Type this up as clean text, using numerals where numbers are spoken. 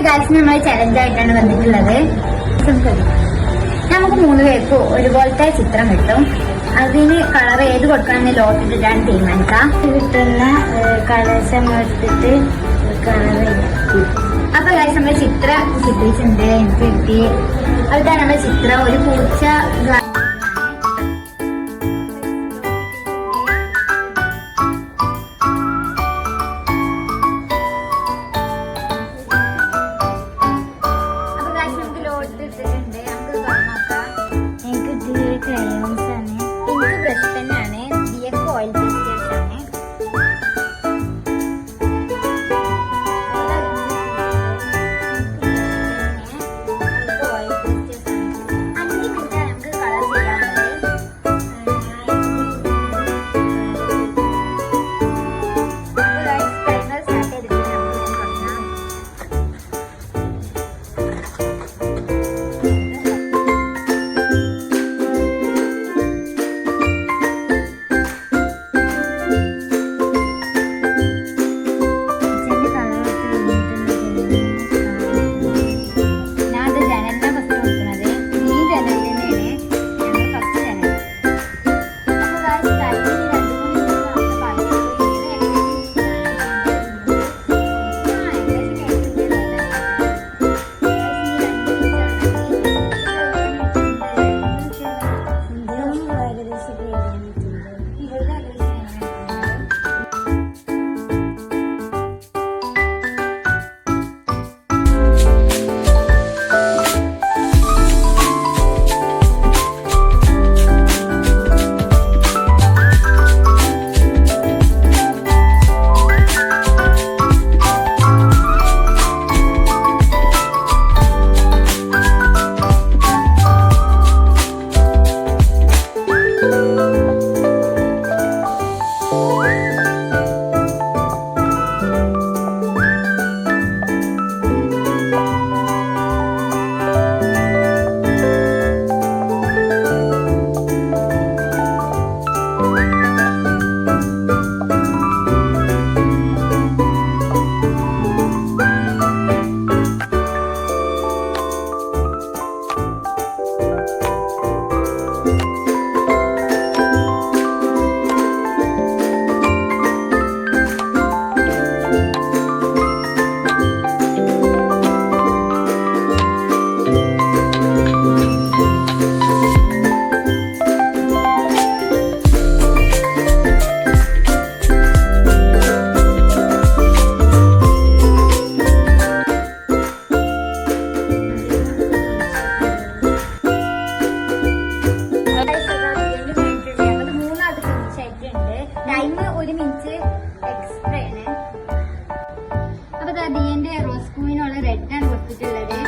Guys നമ്മൾ challenge ആയിട്ടാണ് വന്നിട്ടുള്ളത്. നമുക്ക് 3 പേർക്ക് ഒരുപോലത്തെ ചിത്രം കിട്ടും. അതിന് കളർ ഏത് കൊടുക്കണമെന്ന് ലോട്ടിട്ടിട്ടാണ് തീരുമാനിക്കാം. കിട്ടുന്ന കളേഴ്സ് എടുത്തിട്ട് കളർ. അപ്പൊ ഗൈസ് നമ്മൾ ചിത്രം ചിത്രിച്ചിട്ടുണ്ട്. എനിക്ക് കിട്ടി. അതാണ് നമ്മുടെ ചിത്രം. ഒരു പൂച്ച. ടൈം 1 മിനിറ്റ് എക്സ്ട്രാ ആണ്. അപ്പൊ ദിയന്റെ റോസ് ക്വീനുള്ള റെഡ് ആണ് കൊടുത്തിട്ടുള്ളത്.